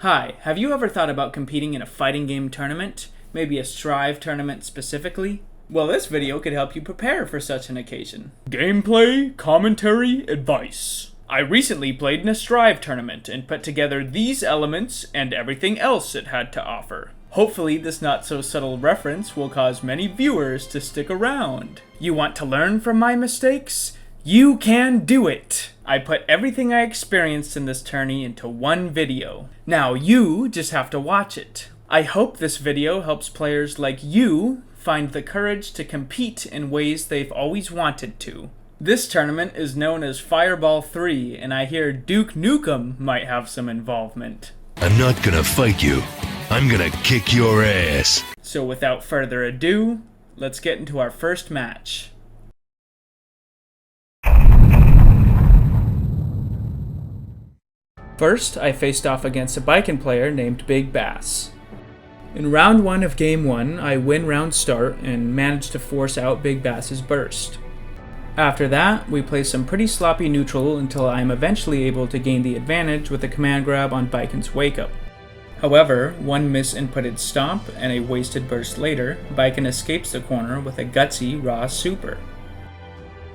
Hi, have you ever thought about competing in a fighting game tournament? Maybe a Strive tournament specifically? Well, this video could help you prepare for such an occasion. Gameplay, commentary, advice. I recently played in a Strive tournament and put together these elements and everything else it had to offer. Hopefully this not-so-subtle reference will cause many viewers to stick around. You want to learn from my mistakes? You can do it! I put everything I experienced in this tourney into one video. Now you just have to watch it. I hope this video helps players like you find the courage to compete in ways they've always wanted to. This tournament is known as Fireball 3, and I hear Duke Nukem might have some involvement. I'm not gonna fight you. I'm gonna kick your ass. So without further ado, let's get into our first match. First, I faced off against a Biken player named Big Bass. In round 1 of game 1, I win round start and manage to force out Big Bass's burst. After that, we play some pretty sloppy neutral until I am eventually able to gain the advantage with a command grab on Biken's wake up. However, one misinputted stomp and a wasted burst later, Biken escapes the corner with a gutsy raw super.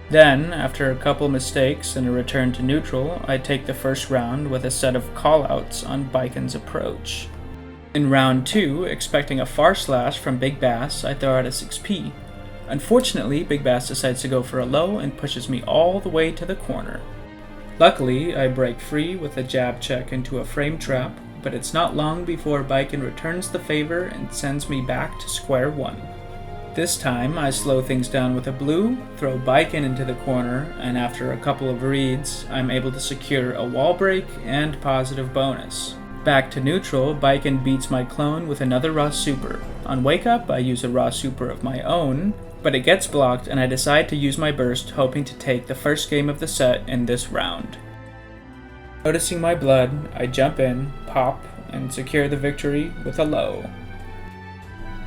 Then, after a couple mistakes and a return to neutral, I take the first round with a set of callouts on Biken's approach. In round 2, expecting a far slash from Big Bass, I throw out a 6p. Unfortunately, Big Bass decides to go for a low and pushes me all the way to the corner. Luckily, I break free with a jab check into a frame trap, but it's not long before Biken returns the favor and sends me back to square one. This time, I slow things down with a blue, throw Biken into the corner, and after a couple of reads, I'm able to secure a wall break and positive bonus. Back to neutral, Biken beats my clone with another raw super. On wake up, I use a raw super of my own, but it gets blocked and I decide to use my burst, hoping to take the first game of the set in this round. Noticing my blood, I jump in, pop, and secure the victory with a low.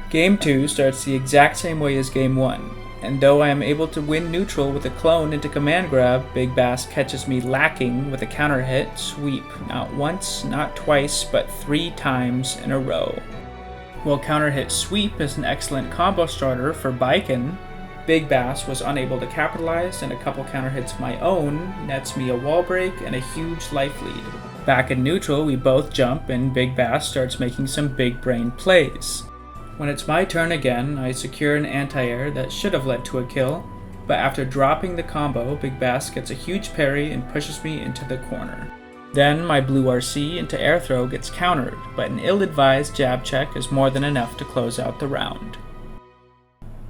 Game 2 starts the exact same way as Game 1, and though I am able to win neutral with a clone into command grab, Big Bass catches me lacking with a counter hit sweep, not once, not twice, but 3 times in a row. While counter hit sweep is an excellent combo starter for Biken, Big Bass was unable to capitalize, and a couple counter hits of my own nets me a wall break and a huge life lead. Back in neutral, we both jump and Big Bass starts making some big brain plays. When it's my turn again, I secure an anti-air that should have led to a kill, but after dropping the combo, Big Bass gets a huge parry and pushes me into the corner. Then my blue RC into air throw gets countered, but an ill-advised jab check is more than enough to close out the round.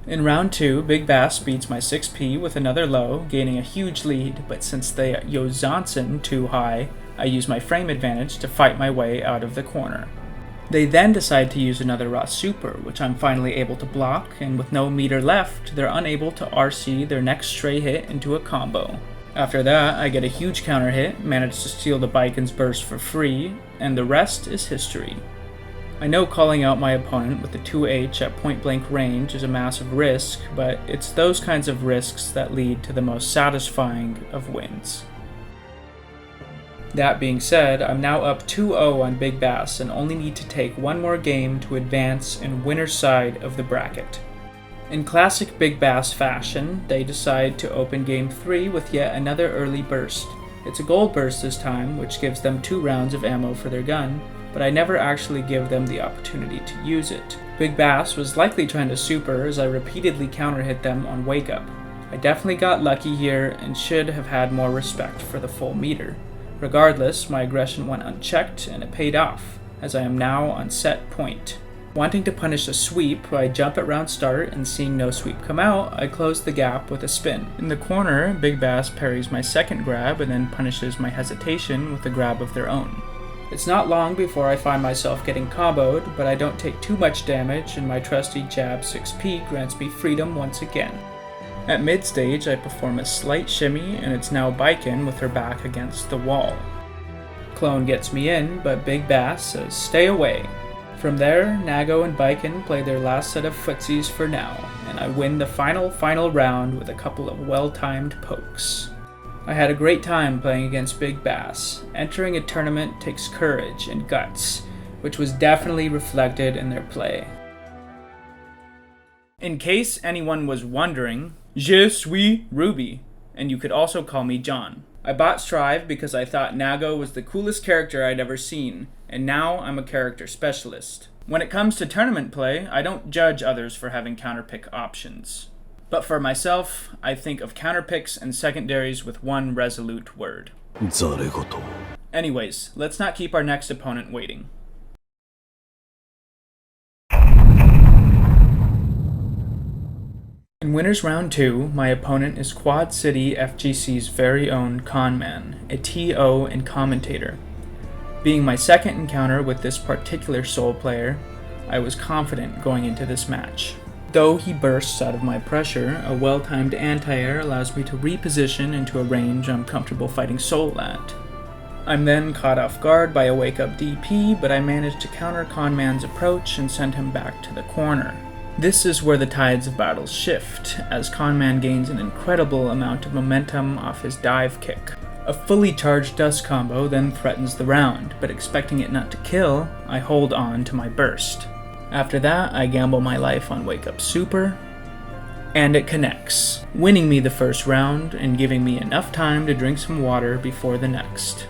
In round 2, Big Bass beats my 6p with another low, gaining a huge lead, but since they Yozansen too high, I use my frame advantage to fight my way out of the corner. They then decide to use another raw super, which I'm finally able to block, and with no meter left, they're unable to RC their next stray hit into a combo. After that, I get a huge counter hit, manage to steal the Biken's burst for free, and the rest is history. I know calling out my opponent with the 2H at point blank range is a massive risk, but it's those kinds of risks that lead to the most satisfying of wins. That being said, I'm now up 2-0 on Big Bass and only need to take one more game to advance in winner's side of the bracket. In classic Big Bass fashion, they decide to open game 3 with yet another early burst. It's a gold burst this time, which gives them 2 rounds of ammo for their gun, but I never actually give them the opportunity to use it. Big Bass was likely trying to super as I repeatedly counter hit them on wake up. I definitely got lucky here and should have had more respect for the full meter. Regardless, my aggression went unchecked and it paid off, as I am now on set point. Wanting to punish a sweep, I jump at round start, and seeing no sweep come out, I close the gap with a spin. In the corner, Big Bass parries my second grab and then punishes my hesitation with a grab of their own. It's not long before I find myself getting comboed, but I don't take too much damage and my trusty jab 6p grants me freedom once again. At mid-stage, I perform a slight shimmy, and it's now Biken with her back against the wall. Clone gets me in, but Big Bass says stay away. From there, Nago and Biken play their last set of footsies for now, and I win the final round with a couple of well-timed pokes. I had a great time playing against Big Bass. Entering a tournament takes courage and guts, which was definitely reflected in their play. In case anyone was wondering, je suis Ruby, and you could also call me John. I bought Strive because I thought Nago was the coolest character I'd ever seen, and now I'm a character specialist. When it comes to tournament play, I don't judge others for having counterpick options. But for myself, I think of counterpicks and secondaries with one resolute word. Anyways, let's not keep our next opponent waiting. In Winners Round 2, my opponent is Quad City FGC's very own Conman, a TO and commentator. Being my second encounter with this particular Soul player, I was confident going into this match. Though he bursts out of my pressure, a well-timed anti-air allows me to reposition into a range I'm comfortable fighting Soul at. I'm then caught off guard by a wake-up DP, but I manage to counter Conman's approach and send him back to the corner. This is where the tides of battle shift, as Conman gains an incredible amount of momentum off his dive kick. A fully charged dust combo then threatens the round, but expecting it not to kill, I hold on to my burst. After that, I gamble my life on Wake Up Super, and it connects, winning me the first round and giving me enough time to drink some water before the next.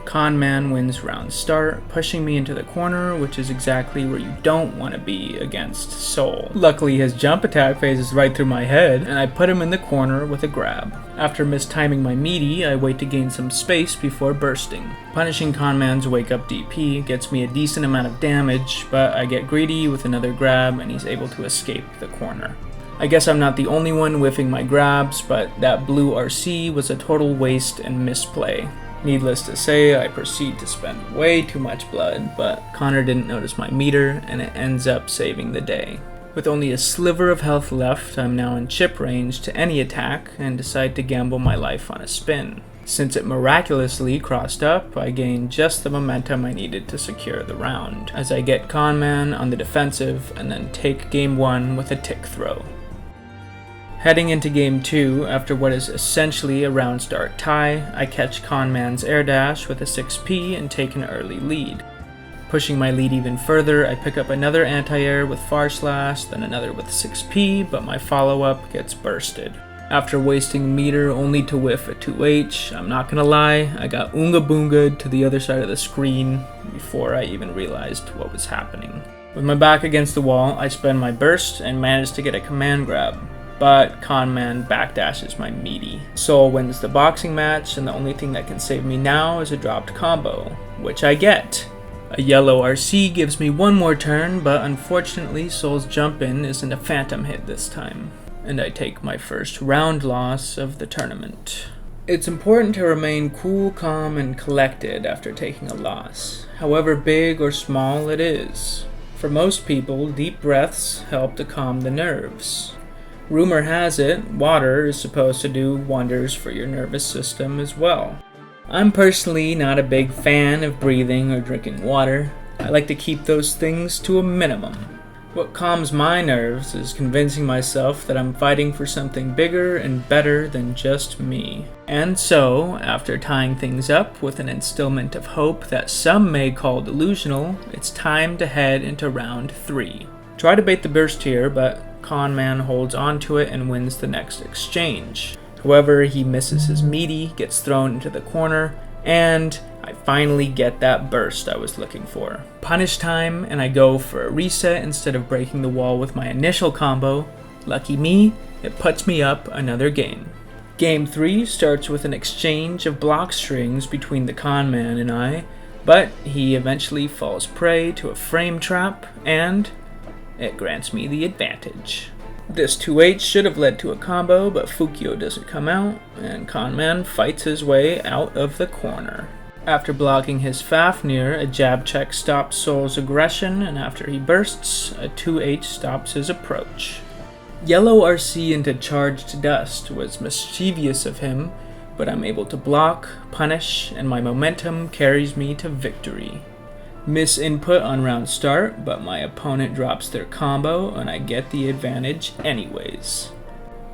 Conman wins round start, pushing me into the corner, which is exactly where you don't want to be against Soul. Luckily, his jump attack phases right through my head, and I put him in the corner with a grab. After mistiming my meaty, I wait to gain some space before bursting. Punishing Conman's wake-up DP gets me a decent amount of damage, but I get greedy with another grab, and he's able to escape the corner. I guess I'm not the only one whiffing my grabs, but that blue RC was a total waste and misplay. Needless to say, I proceed to spend way too much blood, but Connor didn't notice my meter, and it ends up saving the day. With only a sliver of health left, I'm now in chip range to any attack, and decide to gamble my life on a spin. Since it miraculously crossed up, I gain just the momentum I needed to secure the round, as I get Conman on the defensive, and then take game 1 with a tick throw. Heading into game 2, after what is essentially a round start tie, I catch Conman's air dash with a 6p and take an early lead. Pushing my lead even further, I pick up another anti-air with far slash, then another with 6p, but my follow-up gets bursted. After wasting meter only to whiff a 2H, I'm not gonna lie, I got Oonga Boonga'd to the other side of the screen before I even realized what was happening. With my back against the wall, I spend my burst and manage to get a command grab. But Conman backdashes my meaty. Soul wins the boxing match, and the only thing that can save me now is a dropped combo, which I get. A yellow RC gives me one more turn, but unfortunately Soul's jump in isn't a phantom hit this time, and I take my first round loss of the tournament. It's important to remain cool, calm, and collected after taking a loss, however big or small it is. For most people, deep breaths help to calm the nerves. Rumor has it, water is supposed to do wonders for your nervous system as well. I'm personally not a big fan of breathing or drinking water. I like to keep those things to a minimum. What calms my nerves is convincing myself that I'm fighting for something bigger and better than just me. And so, after tying things up with an instillment of hope that some may call delusional, it's time to head into round 3. Try to bait the burst here, but Conman holds onto it and wins the next exchange. However, he misses his meaty, gets thrown into the corner, and I finally get that burst I was looking for. Punish time, and I go for a reset instead of breaking the wall with my initial combo. Lucky me, it puts me up another game. Game 3 starts with an exchange of block strings between the Conman and I, but he eventually falls prey to a frame trap, and it grants me the advantage. This 2H should have led to a combo, but Fukio doesn't come out, and Conman fights his way out of the corner. After blocking his Fafnir, a jab check stops Soul's aggression, and after he bursts, a 2H stops his approach. Yellow RC into charged dust was mischievous of him, but I'm able to block, punish, and my momentum carries me to victory. Miss input on round start, but my opponent drops their combo and I get the advantage anyways.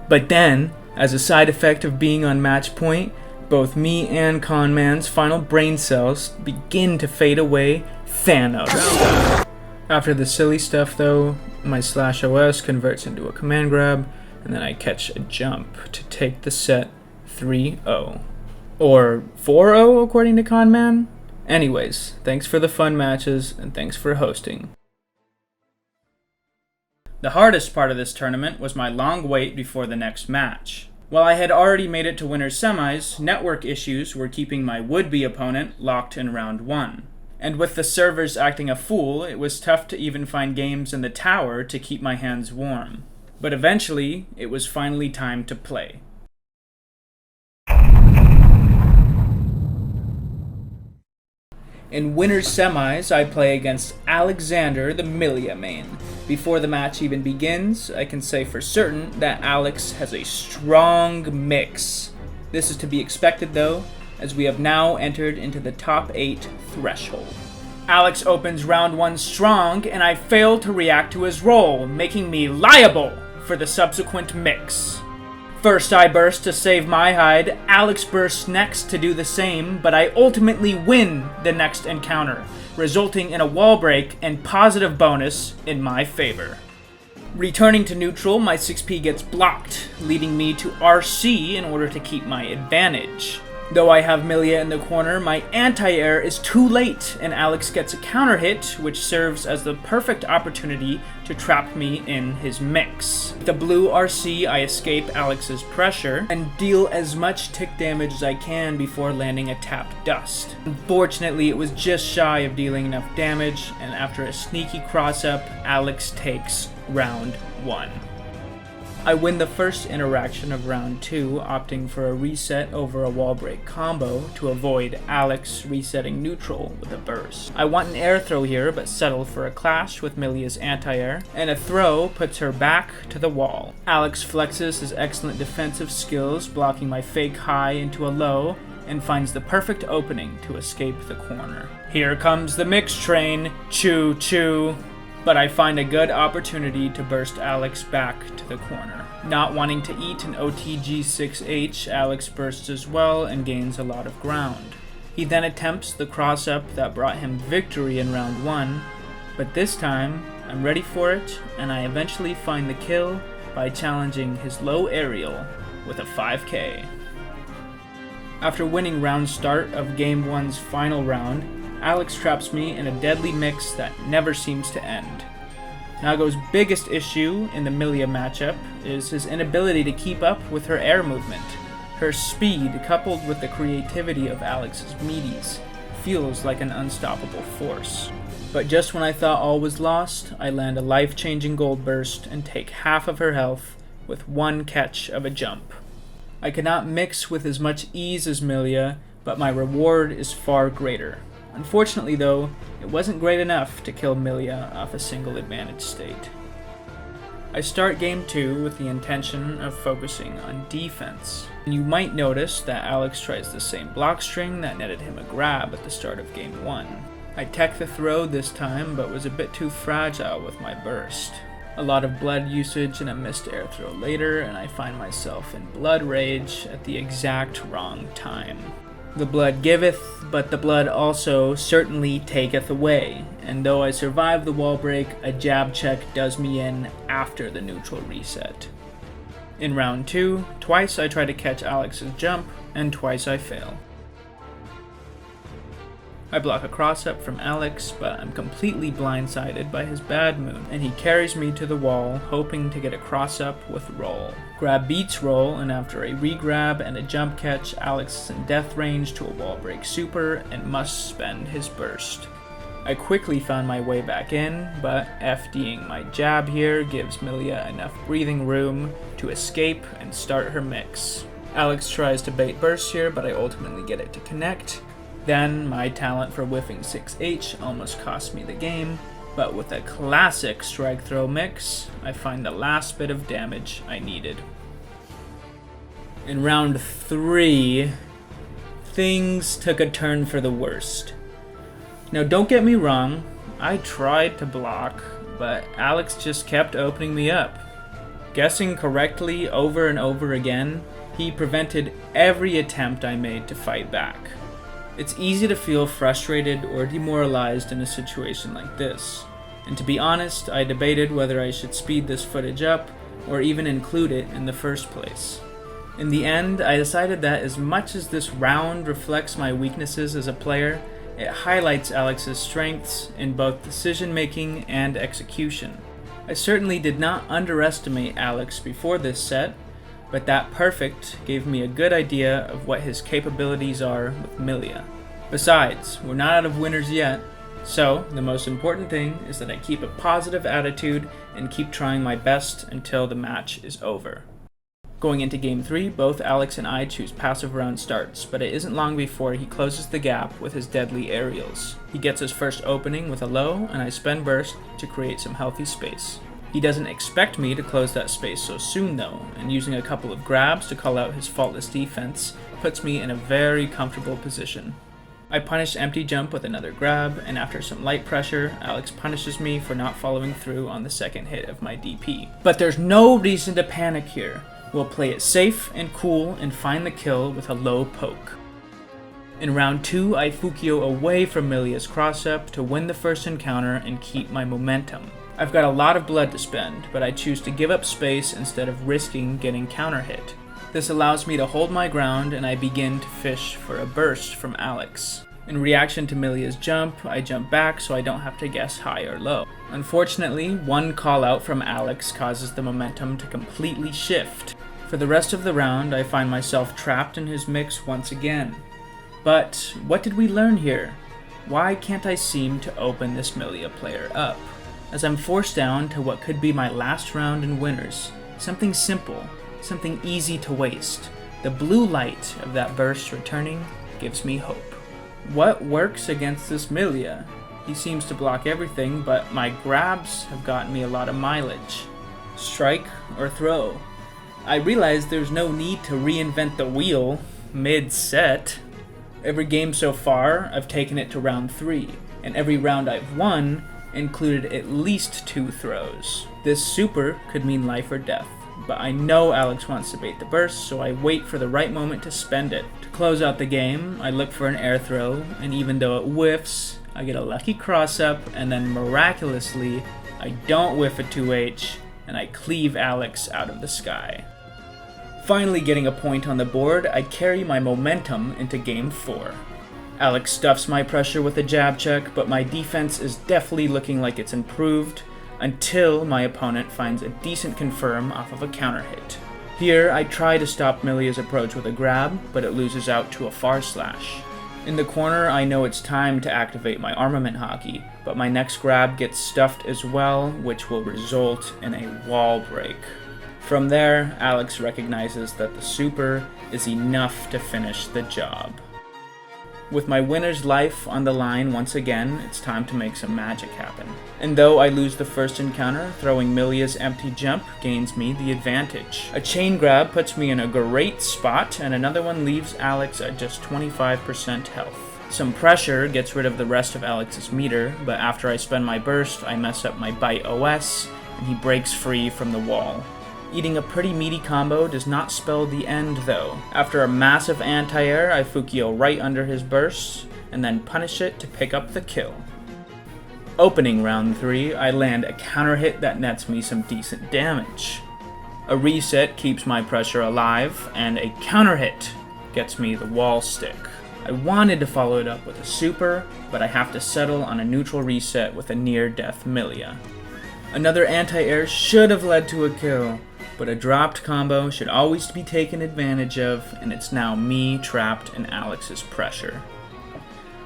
But then, as a side effect of being on match point, Both me and Conman's final brain cells begin to fade away, Thanos. After the silly stuff though, my /OS converts into a command grab, and then I catch a jump to take the set 3-0. Or 4-0 according to Conman? Anyways, thanks for the fun matches, and thanks for hosting. The hardest part of this tournament was my long wait before the next match. While I had already made it to winner's semis, network issues were keeping my would-be opponent locked in round 1. And with the servers acting a fool, it was tough to even find games in the tower to keep my hands warm. But eventually, it was finally time to play. In winner's semis, I play against Alexander the Milia main. Before the match even begins, I can say for certain that Alex has a strong mix. This is to be expected though, as we have now entered into the top 8 threshold. Alex opens round 1 strong, and I fail to react to his roll, making me liable for the subsequent mix. First I burst to save my hide, Alex bursts next to do the same, but I ultimately win the next encounter, resulting in a wall break and positive bonus in my favor. Returning to neutral, my 6P gets blocked, leading me to RC in order to keep my advantage. Though I have Milia in the corner, my anti-air is too late, and Alex gets a counter hit, which serves as the perfect opportunity to trap me in his mix. With the blue RC, I escape Alex's pressure, and deal as much tick damage as I can before landing a tapped dust. Unfortunately, it was just shy of dealing enough damage, and after a sneaky cross-up, Alex takes round 1. I win the first interaction of round 2, opting for a reset over a wall break combo to avoid Alex resetting neutral with a burst. I want an air throw here, but settle for a clash with Milia's anti-air, and a throw puts her back to the wall. Alex flexes his excellent defensive skills, blocking my fake high into a low, and finds the perfect opening to escape the corner. Here comes the mix train, choo choo. But I find a good opportunity to burst Alex back to the corner. Not wanting to eat an OTG6H, Alex bursts as well and gains a lot of ground. He then attempts the cross-up that brought him victory in round 1, but this time, I'm ready for it, and I eventually find the kill by challenging his low aerial with a 5k. After winning round start of Game 1's final round, Alex traps me in a deadly mix that never seems to end. Nago's biggest issue in the Milia matchup is his inability to keep up with her air movement. Her speed, coupled with the creativity of Alex's meaties, feels like an unstoppable force. But just when I thought all was lost, I land a life-changing gold burst and take half of her health with one catch of a jump. I cannot mix with as much ease as Milia, but my reward is far greater. Unfortunately though, it wasn't great enough to kill Milia off a single advantage state. I start game 2 with the intention of focusing on defense. And you might notice that Alex tries the same block string that netted him a grab at the start of game 1. I tech the throw this time, but was a bit too fragile with my burst. A lot of blood usage and a missed air throw later, and I find myself in blood rage at the exact wrong time. The blood giveth, but the blood also certainly taketh away, and though I survive the wall break, a jab check does me in after the neutral reset. In round 2, twice I try to catch Alex's jump, and twice I fail. I block a cross-up from Alex, but I'm completely blindsided by his bad move, and he carries me to the wall, hoping to get a cross-up with roll. Grab beats roll, and after a re-grab and a jump catch, Alex is in death range to a wall break super and must spend his burst. I quickly found my way back in, but FDing my jab here gives Milia enough breathing room to escape and start her mix. Alex tries to bait burst here, but I ultimately get it to connect. Then, my talent for whiffing 6H almost cost me the game, but with a classic strike throw mix, I find the last bit of damage I needed. In round 3, things took a turn for the worst. Now don't get me wrong, I tried to block, but Alex just kept opening me up. Guessing correctly over and over again, He prevented every attempt I made to fight back. It's easy to feel frustrated or demoralized in a situation like this. And to be honest, I debated whether I should speed this footage up or even include it in the first place. In the end, I decided that as much as this round reflects my weaknesses as a player, it highlights Alex's strengths in both decision-making and execution. I certainly did not underestimate Alex before this set, but that perfect gave me a good idea of what his capabilities are with Millia. Besides, we're not out of winners yet, so the most important thing is that I keep a positive attitude and keep trying my best until the match is over. Going into Game 3, both Alex and I choose passive round starts, but it isn't long before he closes the gap with his deadly aerials. He gets his first opening with a low, and I spend burst to create some healthy space. He doesn't expect me to close that space so soon though, and using a couple of grabs to call out his faultless defense puts me in a very comfortable position. I punish empty jump with another grab, and after some light pressure, Alex punishes me for not following through on the second hit of my DP. But there's no reason to panic here. We'll play it safe and cool and find the kill with a low poke. In round 2, I Fukio away from Millia's cross-up to win the first encounter and keep my momentum. I've got a lot of blood to spend, but I choose to give up space instead of risking getting counter hit. This allows me to hold my ground, and I begin to fish for a burst from Alex. In reaction to Millia's jump, I jump back so I don't have to guess high or low. Unfortunately, one call out from Alex causes the momentum to completely shift. For the rest of the round, I find myself trapped in his mix once again. But what did we learn here? Why can't I seem to open this Millia player up? As I'm forced down to what could be my last round in winners, something simple, something easy to waste. The blue light of that burst returning gives me hope. What works against this Millia? He seems to block everything, but my grabs have gotten me a lot of mileage. Strike or throw? I realize there's no need to reinvent the wheel mid-set. Every game so far, I've taken it to round 3, and every round I've won included at least 2 throws. This super could mean life or death, but I know Alex wants to bait the burst, so I wait for the right moment to spend it. To close out the game, I look for an air throw, and even though it whiffs, I get a lucky cross-up, and then miraculously, I don't whiff a 2H, and I cleave Alex out of the sky. Finally getting a point on the board, I carry my momentum into Game 4. Alex stuffs my pressure with a jab check, but my defense is definitely looking like it's improved, until my opponent finds a decent confirm off of a counter hit. Here, I try to stop Millia's approach with a grab, but it loses out to a far slash. In the corner, I know it's time to activate my armament hockey, but my next grab gets stuffed as well, which will result in a wall break. From there, Alex recognizes that the super is enough to finish the job. With my winner's life on the line once again, it's time to make some magic happen. And though I lose the first encounter, throwing Millia's empty jump gains me the advantage. A chain grab puts me in a great spot, and another one leaves Alex at just 25% health. Some pressure gets rid of the rest of Alex's meter, but after I spend my burst, I mess up my bite OS, and he breaks free from the wall. Eating a pretty meaty combo does not spell the end though. After a massive anti-air, I Fukio right under his burst, and then punish it to pick up the kill. Opening round 3, I land a counter hit that nets me some decent damage. A reset keeps my pressure alive, and a counter hit gets me the wall stick. I wanted to follow it up with a super, but I have to settle on a neutral reset with a near-death Millia. Another anti-air should have led to a kill, but a dropped combo should always be taken advantage of, and it's now me trapped in Alex's pressure.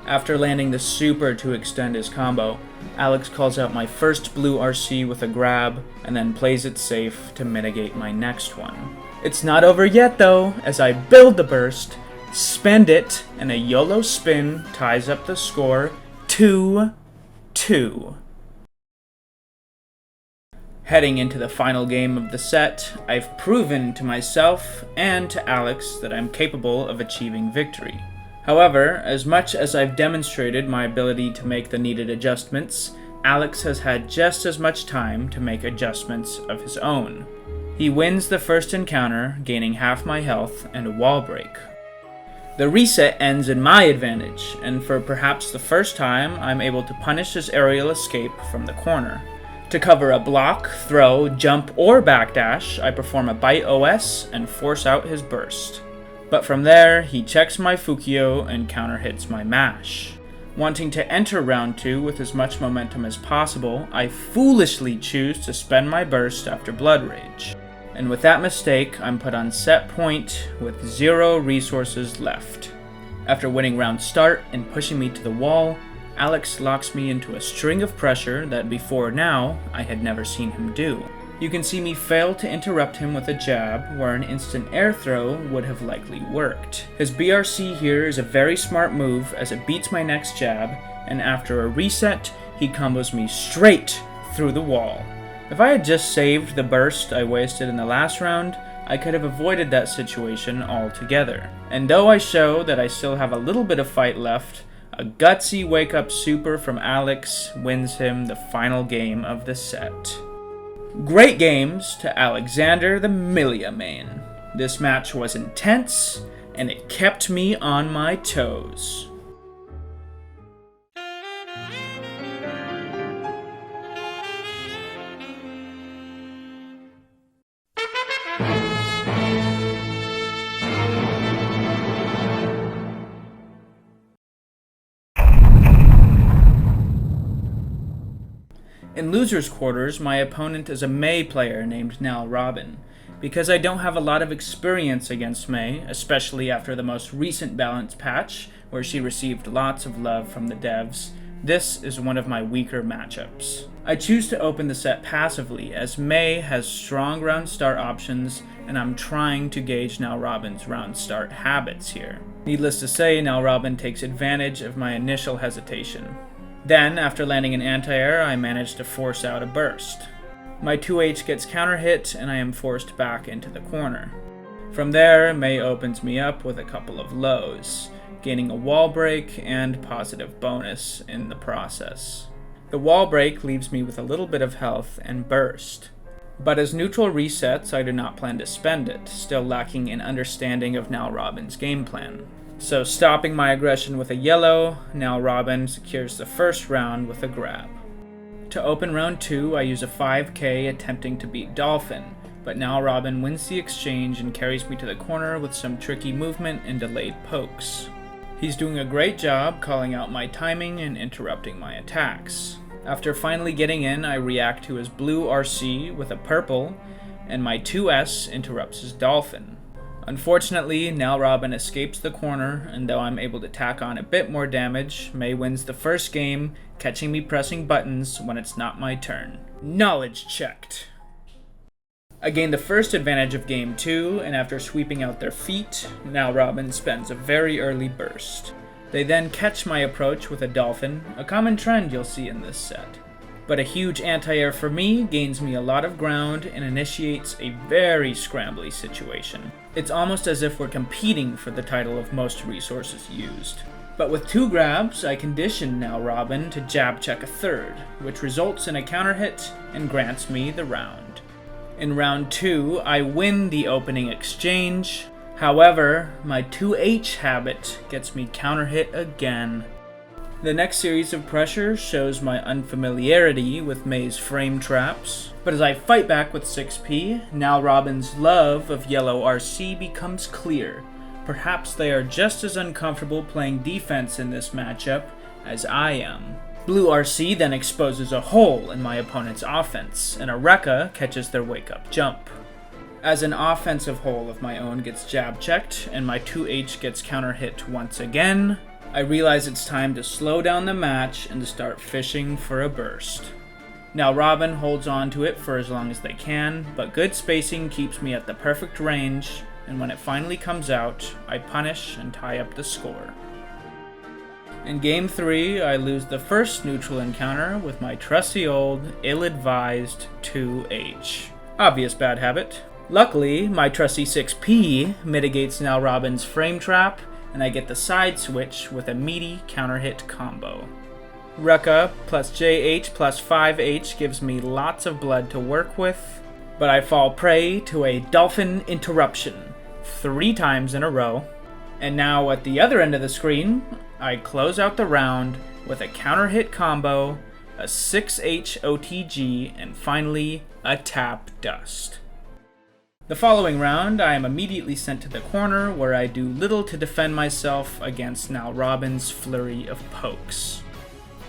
After landing the super to extend his combo, Alex calls out my first blue RC with a grab, and then plays it safe to mitigate my next one. It's not over yet though, as I build the burst, spend it, and a YOLO spin ties up the score 2-2. Heading into the final game of the set, I've proven to myself and to Alex that I'm capable of achieving victory. However, as much as I've demonstrated my ability to make the needed adjustments, Alex has had just as much time to make adjustments of his own. He wins the first encounter, gaining half my health and a wall break. The reset ends in my advantage, and for perhaps the first time, I'm able to punish his aerial escape from the corner. To cover a block, throw, jump, or backdash, I perform a bite OS and force out his burst. But from there, he checks my Fukio and counter hits my mash. Wanting to enter round 2 with as much momentum as possible, I foolishly choose to spend my burst after Blood Rage. And with that mistake, I'm put on set point with 0 resources left. After winning round start and pushing me to the wall, Alex locks me into a string of pressure that before now, I had never seen him do. You can see me fail to interrupt him with a jab, where an instant air throw would have likely worked. His BRC here is a very smart move as it beats my next jab, and after a reset, he combos me straight through the wall. If I had just saved the burst I wasted in the last round, I could have avoided that situation altogether. And though I show that I still have a little bit of fight left, a gutsy wake-up super from Alex wins him the final game of the set. Great games to Alexander the Miliamane. This match was intense, and it kept me on my toes. In Loser's Quarters, my opponent is a Mei player named Nal Robin. Because I don't have a lot of experience against Mei, especially after the most recent balance patch, where she received lots of love from the devs, this is one of my weaker matchups. I choose to open the set passively, as Mei has strong round start options, and I'm trying to gauge Nal Robin's round start habits here. Needless to say, Nal Robin takes advantage of my initial hesitation. Then, after landing an anti-air, I manage to force out a burst. My 2H gets counter hit, and I am forced back into the corner. From there, Mei opens me up with a couple of lows, gaining a wall break and positive bonus in the process. The wall break leaves me with a little bit of health and burst. But as neutral resets, I do not plan to spend it, still lacking an understanding of Nal Robin's game plan. So stopping my aggression with a yellow, Nal Robin secures the first round with a grab. To open round 2, I use a 5k attempting to beat Dolphin, but Nal Robin wins the exchange and carries me to the corner with some tricky movement and delayed pokes. He's doing a great job calling out my timing and interrupting my attacks. After finally getting in, I react to his blue RC with a purple, and my 2S interrupts his Dolphin. Unfortunately, Nal Robin escapes the corner, and though I'm able to tack on a bit more damage, Mei wins the first game, catching me pressing buttons when it's not my turn. Knowledge checked. I gain the first advantage of game 2, and after sweeping out their feet, Nal Robin spends a very early burst. They then catch my approach with a Dolphin, a common trend you'll see in this set. But a huge anti-air for me gains me a lot of ground and initiates a very scrambly situation. It's almost as if we're competing for the title of most resources used. But with 2 grabs, I condition Nal Robin to jab check a third, which results in a counter hit and grants me the round. In round 2, I win the opening exchange. However, my 2H habit gets me counter hit again. The next series of pressure shows my unfamiliarity with Mei's frame traps, but as I fight back with 6p, Nal Robin's love of yellow RC becomes clear. Perhaps they are just as uncomfortable playing defense in this matchup as I am. Blue RC then exposes a hole in my opponent's offense, and a Rekka catches their wake-up jump. As an offensive hole of my own gets jab checked, and my 2H gets counter hit once again, I realize it's time to slow down the match and to start fishing for a burst. Nal Robin holds on to it for as long as they can, but good spacing keeps me at the perfect range, and when it finally comes out, I punish and tie up the score. In game 3, I lose the first neutral encounter with my trusty old, ill-advised 2H. Obvious bad habit. Luckily, my trusty 6P mitigates Nal Robin's frame trap, and I get the side switch with a meaty counter hit combo. Rekka plus JH plus 5H gives me lots of blood to work with, But I fall prey to a dolphin interruption 3 times in a row. And now at the other end of the screen, I close out the round with a counter hit combo, a 6H OTG, and finally a tap dust. The following round, I am immediately sent to the corner where I do little to defend myself against now Robin's flurry of pokes.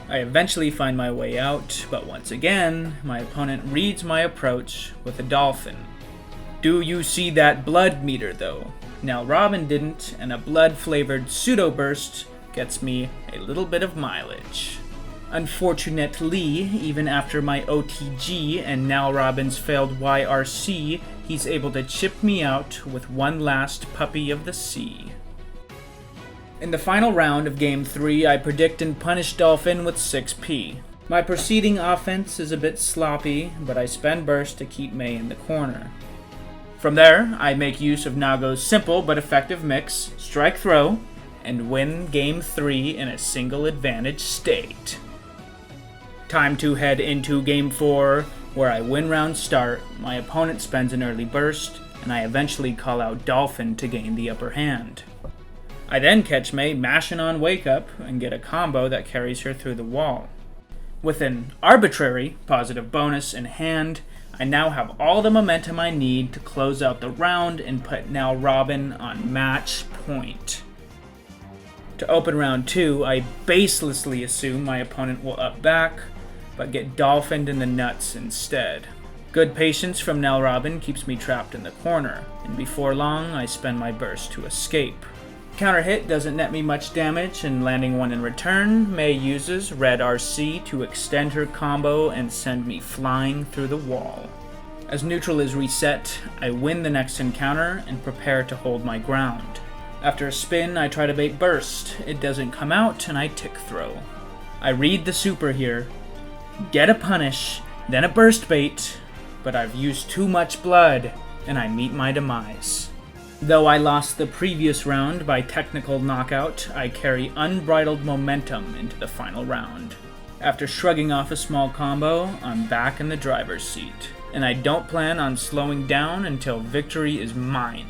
I eventually find my way out, but once again, my opponent reads my approach with a dolphin. Do you see that blood meter though? Now Robin didn't, and a blood-flavored pseudo-burst gets me a little bit of mileage. Unfortunately, even after my OTG and now Robin's failed YRC, he's able to chip me out with one last puppy of the sea. In the final round of Game 3, I predict and punish Dolphin with 6P. My proceeding offense is a bit sloppy, but I spend burst to keep May in the corner. From there, I make use of Nago's simple but effective mix, strike throw, and win Game 3 in a single advantage state. Time to head into Game 4, where I win round start, my opponent spends an early burst, and I eventually call out Dolphin to gain the upper hand. I then catch May mashing on Wake Up and get a combo that carries her through the wall. With an arbitrary positive bonus in hand, I now have all the momentum I need to close out the round and put now Robin on match point. To open round 2, I baselessly assume my opponent will up back, but get dolphined in the nuts instead. Good patience from Nell Robin keeps me trapped in the corner, and before long I spend my burst to escape. Counter hit doesn't net me much damage, and landing one in return, May uses Red RC to extend her combo and send me flying through the wall. As neutral is reset, I win the next encounter and prepare to hold my ground. After a spin, I try to bait burst. It doesn't come out, and I tick throw. I read the super here, get a punish, then a burst bait, but I've used too much blood, and I meet my demise. Though I lost the previous round by technical knockout, I carry unbridled momentum into the final round. After shrugging off a small combo, I'm back in the driver's seat, and I don't plan on slowing down until victory is mine.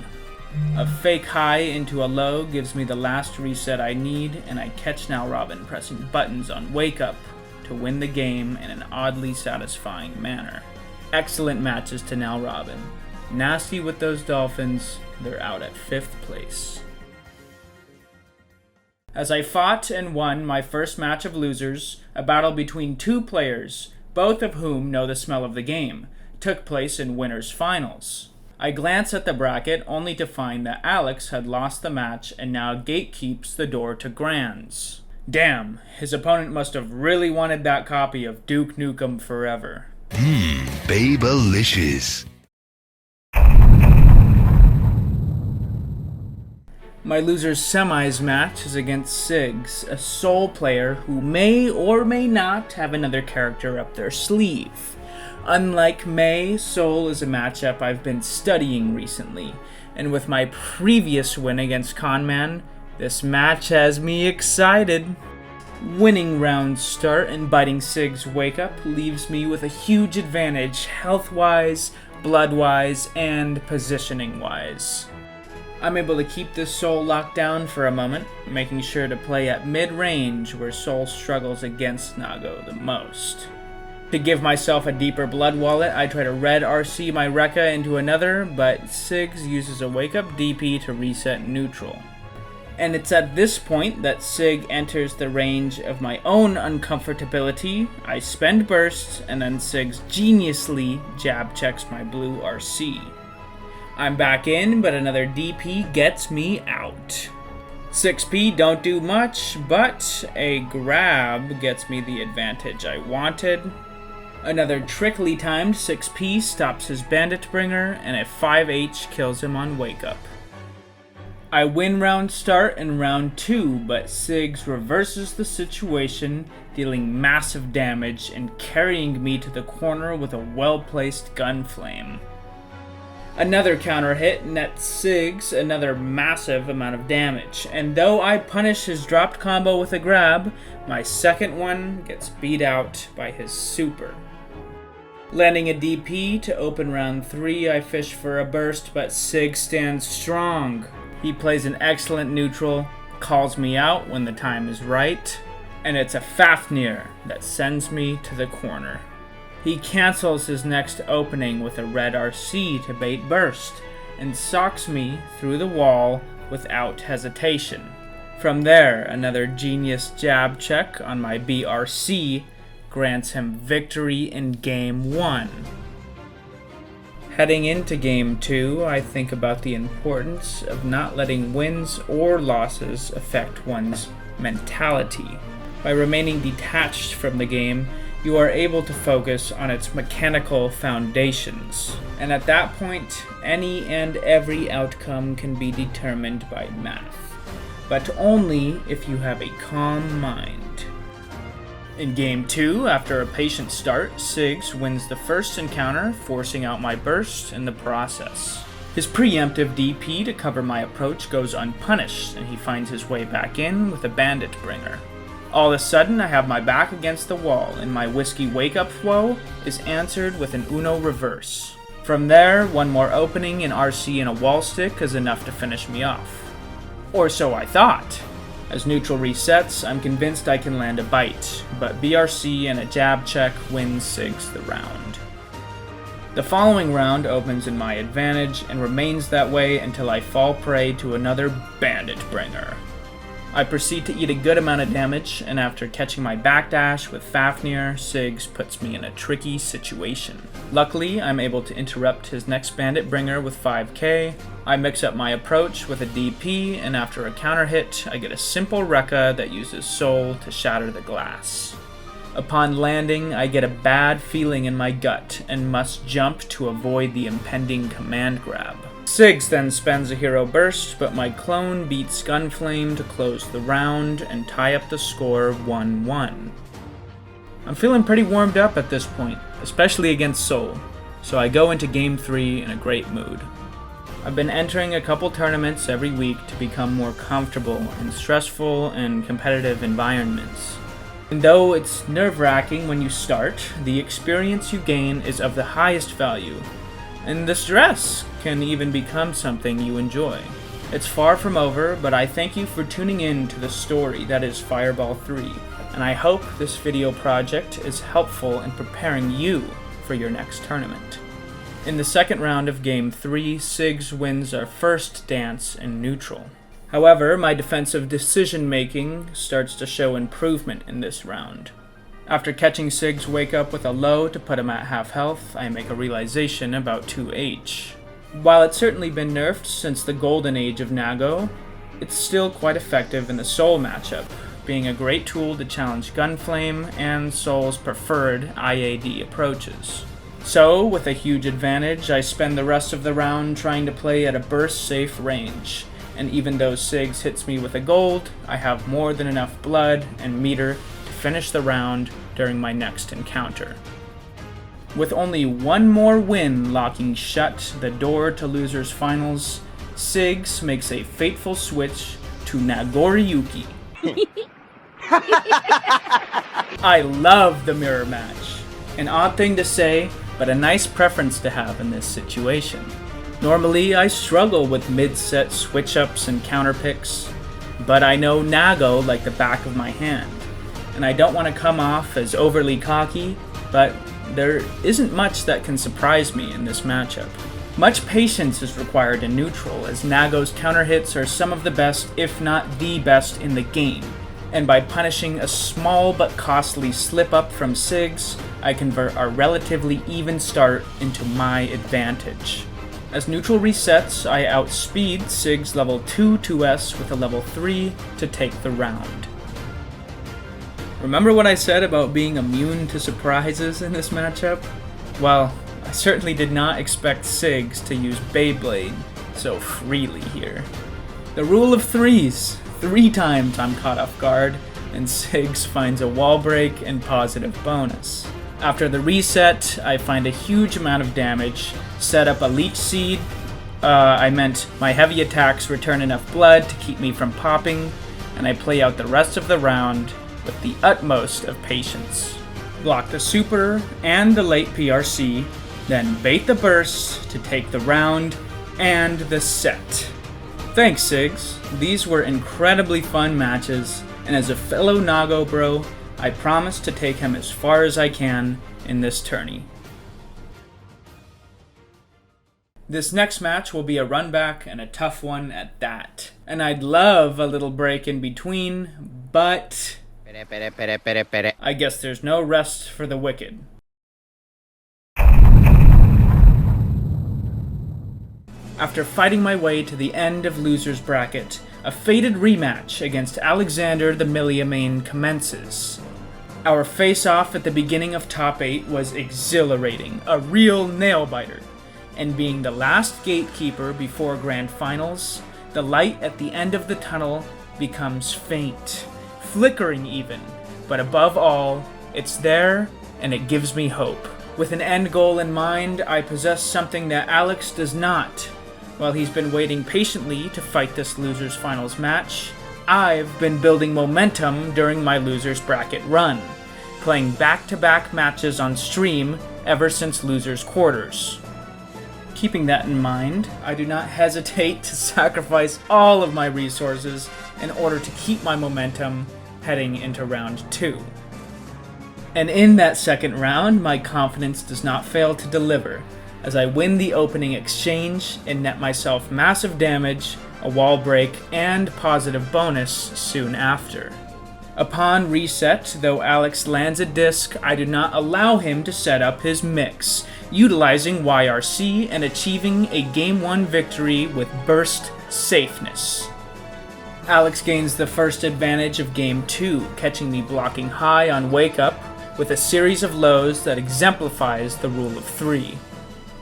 A fake high into a low gives me the last reset I need, and I catch now Robin pressing buttons on Wake Up to win the game in an oddly satisfying manner. Excellent matches to now Robin. Nasty with those dolphins, they're out at 5th place. As I fought and won my first match of losers, a battle between 2 players, both of whom know the smell of the game, took place in winners' finals. I glance at the bracket only to find that Alex had lost the match and now gatekeeps the door to Grands. Damn, his opponent must have really wanted that copy of Duke Nukem Forever. Babelicious. My loser's semis match is against Siggs, a Soul player who may or may not have another character up their sleeve. Unlike May, Soul is a matchup I've been studying recently, and with my previous win against Conman, this match has me excited. Winning round start and biting Siggs Wake Up leaves me with a huge advantage health-wise, blood-wise, and positioning-wise. I'm able to keep this Soul locked down for a moment, making sure to play at mid-range where Soul struggles against Nago the most. To give myself a deeper blood wallet, I try to red RC my Rekka into another, but Siggs uses a Wake Up DP to reset neutral. And it's at this point that Sig enters the range of my own uncomfortability. I spend bursts, and then Siggs geniusly jab checks my blue RC. I'm back in, but another DP gets me out. 6P don't do much, but a grab gets me the advantage I wanted. Another trickily timed 6P stops his Bandit Bringer, and a 5H kills him on Wake Up. I win round start and round 2, but Siggs reverses the situation, dealing massive damage and carrying me to the corner with a well-placed gunflame. Another counter hit nets Siggs another massive amount of damage, and though I punish his dropped combo with a grab, my second one gets beat out by his super. Landing a DP to open round 3, I fish for a burst, but Sig stands strong. He plays an excellent neutral, calls me out when the time is right, and it's a Fafnir that sends me to the corner. He cancels his next opening with a red RC to bait burst, and socks me through the wall without hesitation. From there, another genius jab check on my BRC grants him victory in Game 1. Heading into Game 2, I think about the importance of not letting wins or losses affect one's mentality. By remaining detached from the game, you are able to focus on its mechanical foundations. And at that point, any and every outcome can be determined by math. But only if you have a calm mind. In Game 2, after a patient start, Sigs wins the first encounter, forcing out my burst in the process. His preemptive DP to cover my approach goes unpunished, and he finds his way back in with a bandit bringer. All of a sudden, I have my back against the wall, and my whiskey wake-up flow is answered with an Uno reverse. From there, one more opening, an RC, and a wall stick is enough to finish me off. Or so I thought. As neutral resets, I'm convinced I can land a bite, but BRC and a jab check wins Sigs the round. The following round opens in my advantage and remains that way until I fall prey to another bandit bringer. I proceed to eat a good amount of damage, and after catching my backdash with Fafnir, Sigs puts me in a tricky situation. Luckily, I'm able to interrupt his next bandit bringer with 5k. I mix up my approach with a DP, and after a counter hit, I get a simple Rekka that uses Soul to shatter the glass. Upon landing, I get a bad feeling in my gut, and must jump to avoid the impending command grab. Sigs then spends a hero burst, but my clone beats Gunflame to close the round and tie up the score 1-1. I'm feeling pretty warmed up at this point, especially against Soul, so I go into Game 3 in a great mood. I've been entering a couple tournaments every week to become more comfortable in stressful and competitive environments. And though it's nerve-wracking when you start, the experience you gain is of the highest value, and the stress can even become something you enjoy. It's far from over, but I thank you for tuning in to the story that is Fireball 3, and I hope this video project is helpful in preparing you for your next tournament. In the second round of Game 3, Sigs wins our first dance in neutral. However, my defensive decision-making starts to show improvement in this round. After catching Sigs wake up with a low to put him at half health, I make a realization about 2H. While it's certainly been nerfed since the golden age of Nago, it's still quite effective in the Soul matchup, being a great tool to challenge Gunflame and Soul's preferred IAD approaches. So, with a huge advantage, I spend the rest of the round trying to play at a burst-safe range, and even though Sigs hits me with a gold, I have more than enough blood and meter to finish the round during my next encounter. With only one more win locking shut the door to Losers Finals, Sigs makes a fateful switch to Nagoriyuki. I love the mirror match. An odd thing to say, but a nice preference to have in this situation. Normally, I struggle with mid-set switch-ups and counter-picks, but I know Nago like the back of my hand, and I don't want to come off as overly cocky, but there isn't much that can surprise me in this matchup. Much patience is required in neutral, as Nago's counter hits are some of the best, if not the best, in the game, and by punishing a small but costly slip-up from Sigs, I convert our relatively even start into my advantage. As neutral resets, I outspeed Sigs level 2 2S with a level 3 to take the round. Remember what I said about being immune to surprises in this matchup? Well, I certainly did not expect Sigs to use Beyblade so freely here. The rule of threes. 3 times I'm caught off guard, and Sigs finds a wall break and positive bonus. After the reset, I find a huge amount of damage, set up a leech seed. My heavy attacks return enough blood to keep me from popping, and I play out the rest of the round with the utmost of patience. block the super and the late PRC, then bait the burst to take the round and the set. Thanks, Sigs. These were incredibly fun matches, and as a fellow Nago bro, I promise to take him as far as I can in this tourney. This next match will be a run back and a tough one at that. And I'd love a little break in between, but I guess there's no rest for the wicked. After fighting my way to the end of loser's bracket, a fated rematch against Alexander the Miliamane commences. Our face-off at the beginning of top 8 was exhilarating, a real nail-biter. And being the last gatekeeper before grand finals, the light at the end of the tunnel becomes faint, flickering even, but above all, it's there and it gives me hope. With an end goal in mind, I possess something that Alex does not. While he's been waiting patiently to fight this loser's finals match, I've been building momentum during my loser's bracket run, playing back-to-back matches on stream ever since loser's quarters. Keeping that in mind, I do not hesitate to sacrifice all of my resources in order to keep my momentum heading into round 2. And in that second round, my confidence does not fail to deliver, as I win the opening exchange and net myself massive damage, a wall break, and positive bonus soon after. Upon reset, though Alex lands a disc, I do not allow him to set up his mix, utilizing YRC and achieving a Game 1 victory with burst safeness. Alex gains the first advantage of Game 2, catching me blocking high on Wake Up with a series of lows that exemplifies the rule of 3.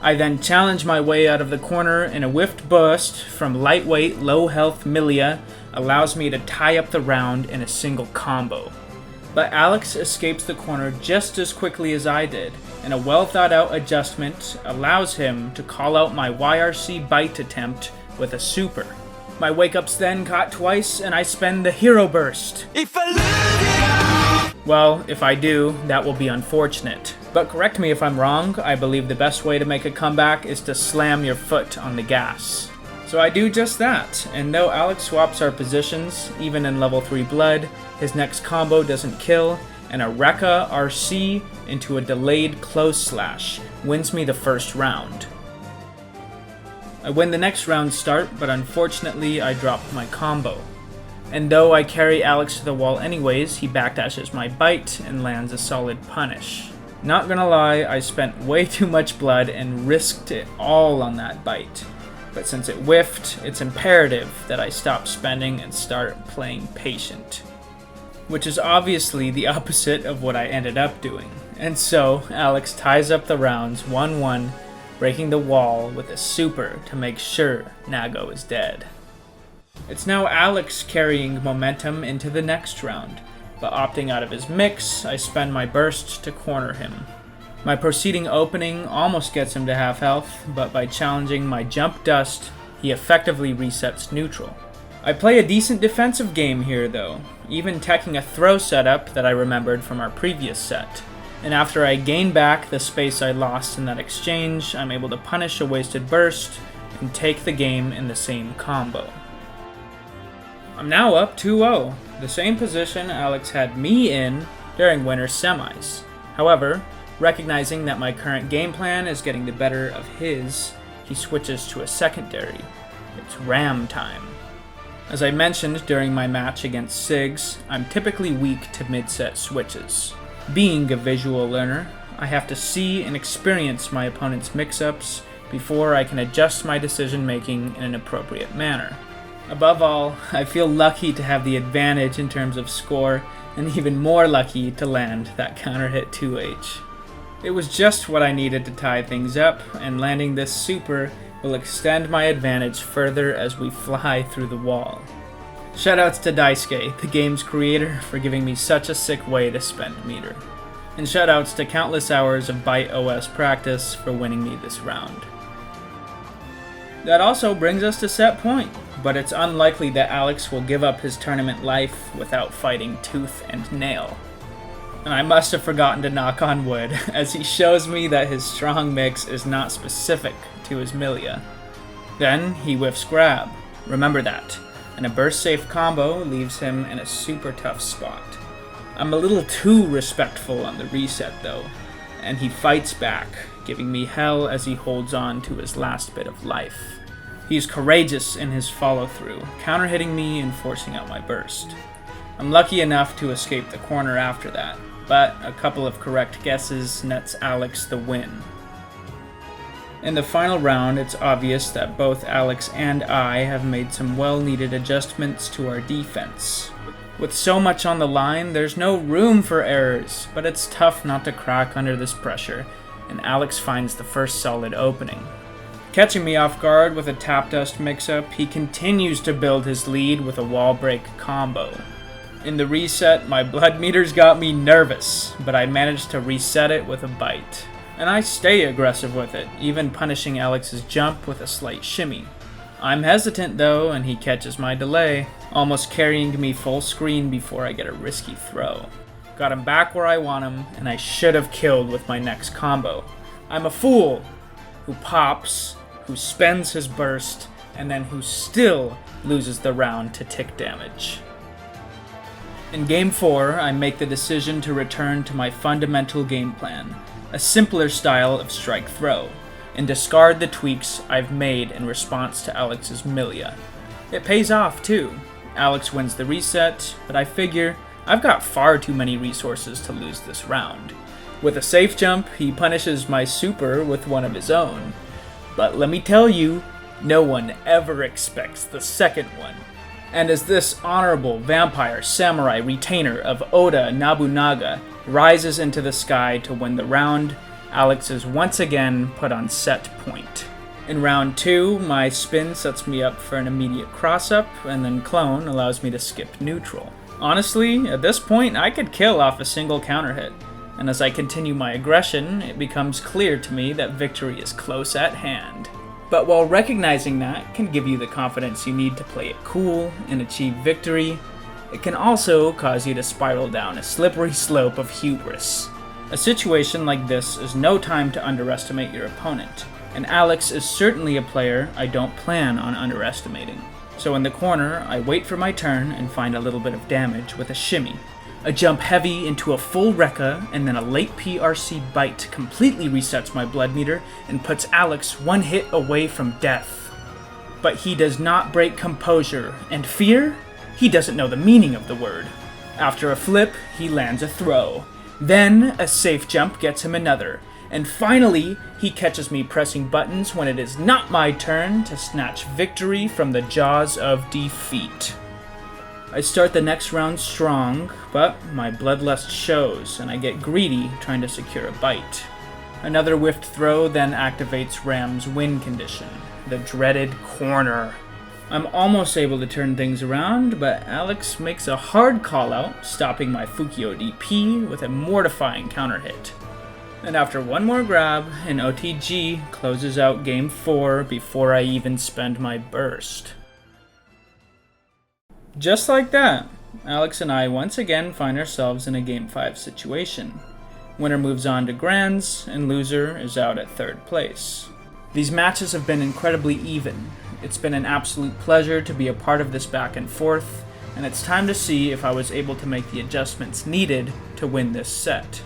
I then challenge my way out of the corner, and a whiffed burst from lightweight, low-health Milia allows me to tie up the round in a single combo. But Alex escapes the corner just as quickly as I did, and a well-thought-out adjustment allows him to call out my YRC bite attempt with a super. My wake-ups then caught twice, and I spend the hero burst. Well, if I do, that will be unfortunate. But correct me if I'm wrong, I believe the best way to make a comeback is to slam your foot on the gas. So I do just that, and though Alex swaps our positions, even in level 3 blood, his next combo doesn't kill, and a Rekka RC into a delayed close slash wins me the first round. I win the next round start, but unfortunately I dropped my combo. And though I carry Alex to the wall anyways, he backdashes my bite and lands a solid punish. Not gonna lie, I spent way too much blood and risked it all on that bite. But since it whiffed, it's imperative that I stop spending and start playing patient. Which is obviously the opposite of what I ended up doing. And so, Alex ties up the rounds 1-1, breaking the wall with a super to make sure Nago is dead. It's now Alex carrying momentum into the next round, but opting out of his mix, I spend my burst to corner him. My proceeding opening almost gets him to half health, but by challenging my jump dust, he effectively resets neutral. I play a decent defensive game here though, even teching a throw setup that I remembered from our previous set. And after I gain back the space I lost in that exchange, I'm able to punish a wasted burst and take the game in the same combo. I'm now up 2-0, the same position Alex had me in during winter semis. However, recognizing that my current game plan is getting the better of his, he switches to a secondary. It's ram time. As I mentioned during my match against Sigs, I'm typically weak to mid-set switches. Being a visual learner, I have to see and experience my opponent's mix-ups before I can adjust my decision-making in an appropriate manner. Above all, I feel lucky to have the advantage in terms of score, and even more lucky to land that counter hit 2H. It was just what I needed to tie things up, and landing this super will extend my advantage further as we fly through the wall. Shoutouts to Daisuke, the game's creator, for giving me such a sick way to spend meter. And shoutouts to countless hours of Byte OS practice for winning me this round. That also brings us to set point, but it's unlikely that Alex will give up his tournament life without fighting tooth and nail. And I must have forgotten to knock on wood, as he shows me that his strong mix is not specific to his milia. Then he whiffs grab. Remember that. And a burst safe combo leaves him in a super tough spot. I'm a little too respectful on the reset though, and he fights back, giving me hell as he holds on to his last bit of life. He's courageous in his follow-through, counter-hitting me and forcing out my burst. I'm lucky enough to escape the corner after that, but a couple of correct guesses nets Alex the win. In the final round, it's obvious that both Alex and I have made some well-needed adjustments to our defense. With so much on the line, there's no room for errors, but it's tough not to crack under this pressure, and Alex finds the first solid opening. Catching me off guard with a tap dust mix-up, he continues to build his lead with a wall break combo. In the reset, my blood meters got me nervous, but I managed to reset it with a bite. And I stay aggressive with it, even punishing Alex's jump with a slight shimmy. I'm hesitant though, and he catches my delay, almost carrying me full screen before I get a risky throw. Got him back where I want him, and I should have killed with my next combo. I'm a fool who pops, who spends his burst, and then who still loses the round to tick damage. In Game 4, I make the decision to return to my fundamental game plan, a simpler style of strike-throw, and discard the tweaks I've made in response to Alex's milia. It pays off too. Alex wins the reset, but I figure I've got far too many resources to lose this round. With a safe jump, he punishes my super with one of his own. But let me tell you, no one ever expects the second one. And as this honorable vampire samurai retainer of Oda Nobunaga rises into the sky to win the round, Alex is once again put on set point. In round 2, my spin sets me up for an immediate cross-up, and then clone allows me to skip neutral. Honestly, at this point, I could kill off a single counter hit, and as I continue my aggression, it becomes clear to me that victory is close at hand. But while recognizing that can give you the confidence you need to play it cool and achieve victory, it can also cause you to spiral down a slippery slope of hubris. A situation like this is no time to underestimate your opponent, and Alex is certainly a player I don't plan on underestimating. So in the corner, I wait for my turn and find a little bit of damage with a shimmy. A jump heavy into a full Rekka, and then a late PRC bite completely resets my blood meter and puts Alex one hit away from death. But he does not break composure, and fear? He doesn't know the meaning of the word. After a flip, he lands a throw. Then, a safe jump gets him another. And finally, he catches me pressing buttons when it is not my turn to snatch victory from the jaws of defeat. I start the next round strong, but my bloodlust shows, and I get greedy trying to secure a bite. Another whiffed throw then activates Ram's win condition, the dreaded corner. I'm almost able to turn things around, but Alex makes a hard call-out, stopping my Fukio DP with a mortifying counter hit. And after one more grab, an OTG closes out Game 4 before I even spend my burst. Just like that, Alex and I once again find ourselves in a Game 5 situation. Winner moves on to Grands, and loser is out at third place. These matches have been incredibly even. It's been an absolute pleasure to be a part of this back and forth, and it's time to see if I was able to make the adjustments needed to win this set.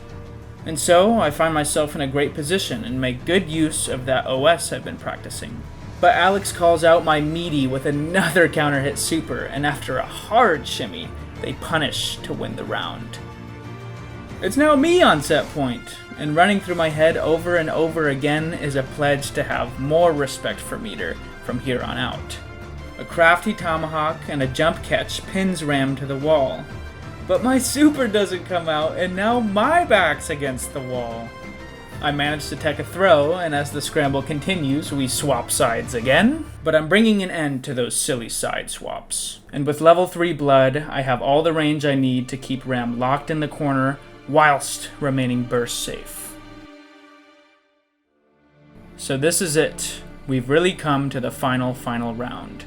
And so, I find myself in a great position and make good use of that OS I've been practicing. But Alex calls out my meaty with another counter hit super, and after a hard shimmy, they punish to win the round. It's now me on set point, and running through my head over and over again is a pledge to have more respect for meter from here on out. A crafty tomahawk and a jump catch pins Ram to the wall. But my super doesn't come out, and now my back's against the wall. I manage to tech a throw, and as the scramble continues, we swap sides again. But I'm bringing an end to those silly side swaps. And with level 3 blood, I have all the range I need to keep Ram locked in the corner, whilst remaining burst safe. So this is it. We've really come to the final round.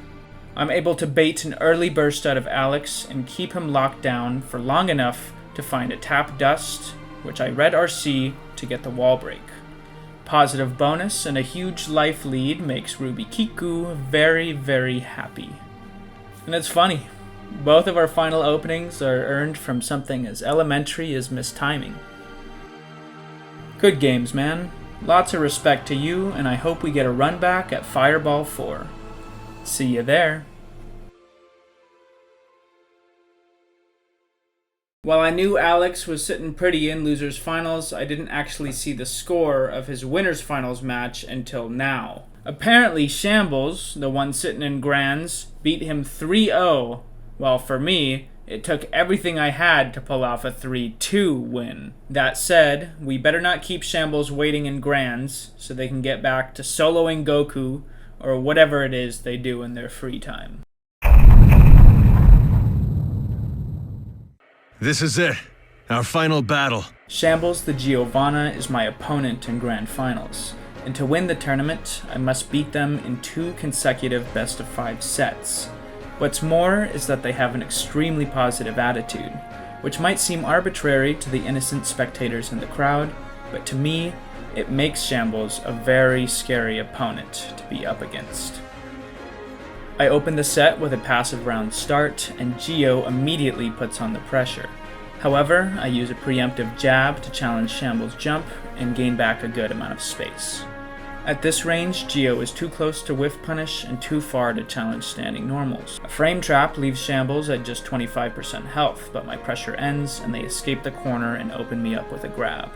I'm able to bait an early burst out of Alex and keep him locked down for long enough to find a tap dust, which I read RC to get the wall break. Positive bonus and a huge life lead makes Ruby Kiku very, very happy. And it's funny, both of our final openings are earned from something as elementary as mistiming. Good games, man. Lots of respect to you, and I hope we get a run back at Fireball 4. See you there. While I knew Alex was sitting pretty in Losers Finals, I didn't actually see the score of his Winners Finals match until now. Apparently Shambles, the one sitting in Grands, beat him 3-0, while for me, it took everything I had to pull off a 3-2 win. That said, we better not keep Shambles waiting in Grands so they can get back to soloing Goku or whatever it is they do in their free time. This is it. Our final battle. Shambles the Giovanna is my opponent in Grand Finals, and to win the tournament, I must beat them in 2 consecutive best-of-5 sets. What's more is that they have an extremely positive attitude, which might seem arbitrary to the innocent spectators in the crowd, but to me, it makes Shambles a very scary opponent to be up against. I open the set with a passive round start, and Gio immediately puts on the pressure. However, I use a preemptive jab to challenge Shambles' jump and gain back a good amount of space. At this range, Gio is too close to whiff punish and too far to challenge standing normals. A frame trap leaves Shambles at just 25% health, but my pressure ends and they escape the corner and open me up with a grab.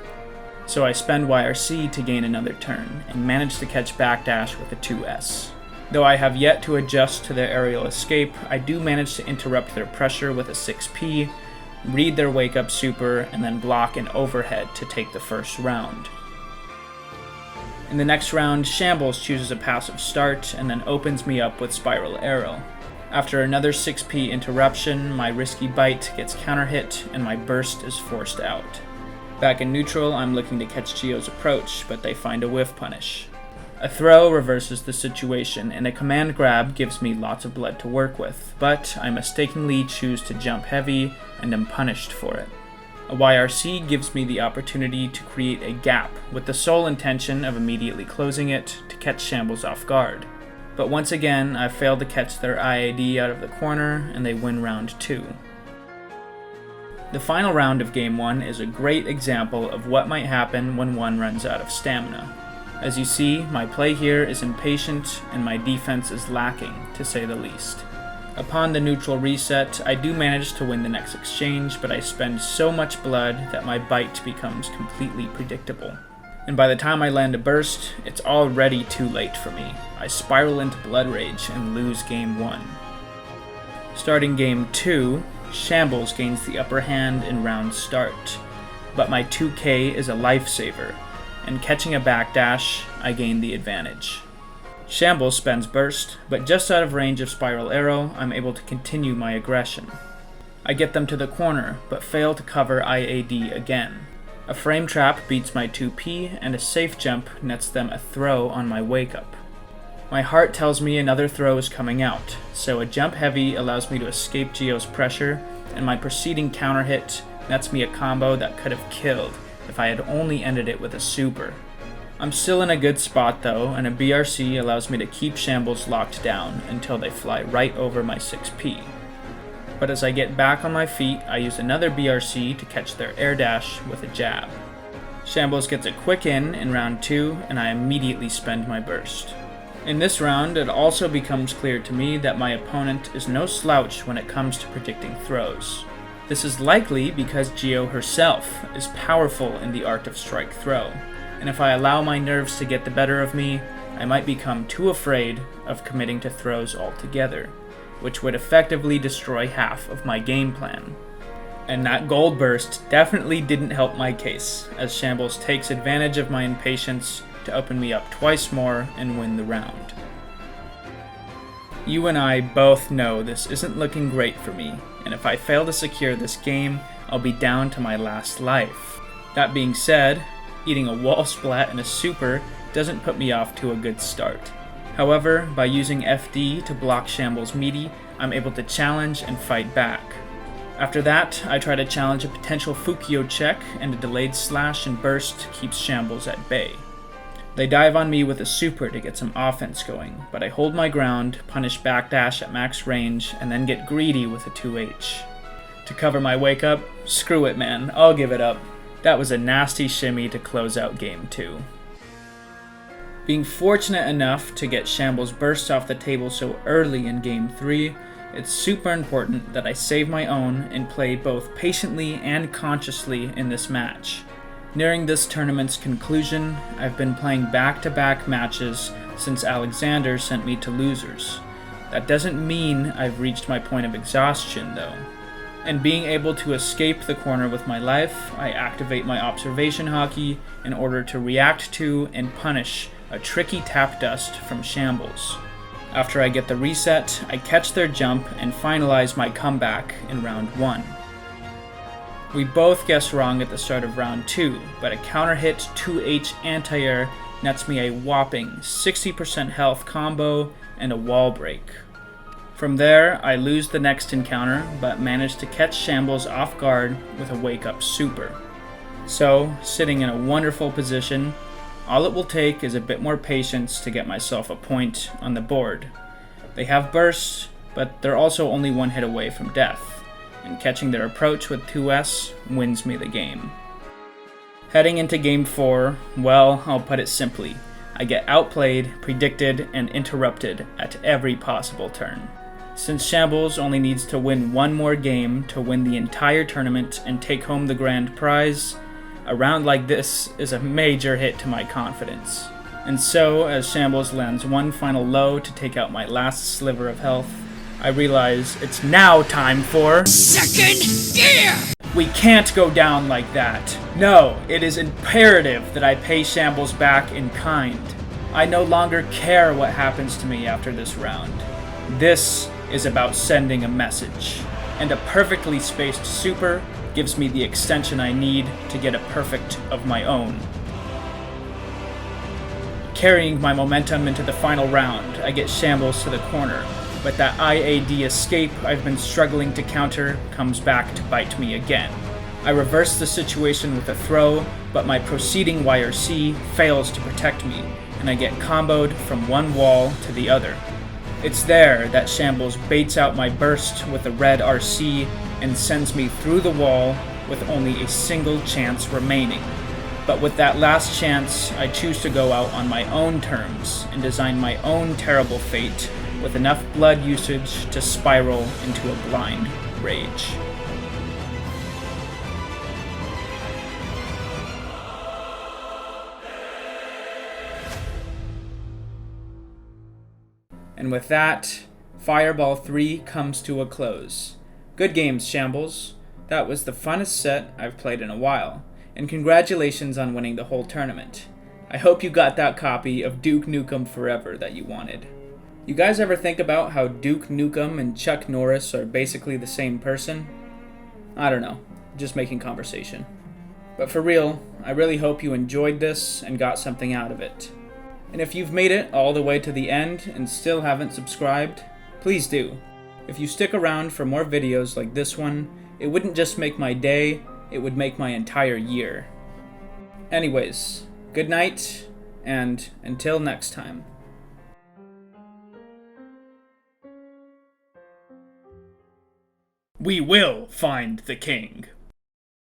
So I spend YRC to gain another turn, and manage to catch backdash with a 2S. Though I have yet to adjust to their aerial escape, I do manage to interrupt their pressure with a 6P, read their wake-up super, and then block an overhead to take the first round. In the next round, Shambles chooses a passive start and then opens me up with Spiral Arrow. After another 6P interruption, my risky bite gets counter-hit and my burst is forced out. Back in neutral, I'm looking to catch Gio's approach, but they find a whiff punish. A throw reverses the situation, and a command grab gives me lots of blood to work with, but I mistakenly choose to jump heavy and am punished for it. A YRC gives me the opportunity to create a gap, with the sole intention of immediately closing it to catch Shambles off guard. But once again, I fail to catch their IAD out of the corner, and they win round 2. The final round of Game 1 is a great example of what might happen when one runs out of stamina. As you see, my play here is impatient and my defense is lacking, to say the least. Upon the neutral reset, I do manage to win the next exchange, but I spend so much blood that my bite becomes completely predictable. And by the time I land a burst, it's already too late for me. I spiral into Blood Rage and lose Game 1. Starting Game 2, Shambles gains the upper hand in round start, but my 2K is a lifesaver, and catching a backdash, I gain the advantage. Shambles spends burst, but just out of range of Spiral Arrow, I'm able to continue my aggression. I get them to the corner, but fail to cover IAD again. A frame trap beats my 2P, and a safe jump nets them a throw on my wake-up. My heart tells me another throw is coming out, so a jump heavy allows me to escape Gio's pressure, and my preceding counter hit nets me a combo that could have killed if I had only ended it with a super. I'm still in a good spot though, and a BRC allows me to keep Shambles locked down until they fly right over my 6P. But as I get back on my feet, I use another BRC to catch their air dash with a jab. Shambles gets a quick in round 2, and I immediately spend my burst. In this round, it also becomes clear to me that my opponent is no slouch when it comes to predicting throws. This is likely because Gio herself is powerful in the art of strike throw, and if I allow my nerves to get the better of me, I might become too afraid of committing to throws altogether, which would effectively destroy half of my game plan. And that gold burst definitely didn't help my case, as Shambles takes advantage of my impatience to open me up twice more and win the round. You and I both know this isn't looking great for me, and if I fail to secure this game, I'll be down to my last life. That being said, eating a wall splat and a super doesn't put me off to a good start. However, by using FD to block Shambles' meaty, I'm able to challenge and fight back. After that, I try to challenge a potential Fukio check, and a delayed slash and burst keeps Shambles at bay. They dive on me with a super to get some offense going, but I hold my ground, punish backdash at max range, and then get greedy with a 2H. To cover my wake up, screw it man, I'll give it up. That was a nasty shimmy to close out game 2. Being fortunate enough to get Shambles burst off the table so early in game 3, it's super important that I save my own and play both patiently and consciously in this match. Nearing this tournament's conclusion, I've been playing back-to-back matches since Alexander sent me to losers. That doesn't mean I've reached my point of exhaustion though. And being able to escape the corner with my life, I activate my observation hockey in order to react to and punish a tricky tap dust from Shambles. After I get the reset, I catch their jump and finalize my comeback in round 1. We both guessed wrong at the start of round 2, but a counter hit 2H anti-air nets me a whopping 60% health combo and a wall break. From there, I lose the next encounter, but manage to catch Shambles off guard with a wake-up super. So, sitting in a wonderful position, all it will take is a bit more patience to get myself a point on the board. They have bursts, but they're also only one hit away from death, and catching their approach with 2S wins me the game. Heading into game 4, well, I'll put it simply, I get outplayed, predicted, and interrupted at every possible turn. Since Shambles only needs to win one more game to win the entire tournament and take home the grand prize, a round like this is a major hit to my confidence. And so, as Shambles lands one final low to take out my last sliver of health, I realize it's now time for second gear! We can't go down like that. No, it is imperative that I pay Shambles back in kind. I no longer care what happens to me after this round. This is about sending a message, and a perfectly spaced super gives me the extension I need to get a perfect of my own. Carrying my momentum into the final round, I get Shambles to the corner, but that IAD escape I've been struggling to counter comes back to bite me again. I reverse the situation with a throw, but my proceeding YRC fails to protect me, and I get comboed from one wall to the other. It's there that Shambles baits out my burst with a red RC and sends me through the wall with only a single chance remaining. But with that last chance, I choose to go out on my own terms and design my own terrible fate with enough blood usage to spiral into a blind rage. And with that, Fireball 3 comes to a close. Good games, Shambles. That was the funnest set I've played in a while, and congratulations on winning the whole tournament. I hope you got that copy of Duke Nukem Forever that you wanted. You guys ever think about how Duke Nukem and Chuck Norris are basically the same person? I don't know, just making conversation. But for real, I really hope you enjoyed this and got something out of it. And if you've made it all the way to the end and still haven't subscribed, please do. If you stick around for more videos like this one, it wouldn't just make my day, it would make my entire year. Anyways, good night, and until next time. We will find the king.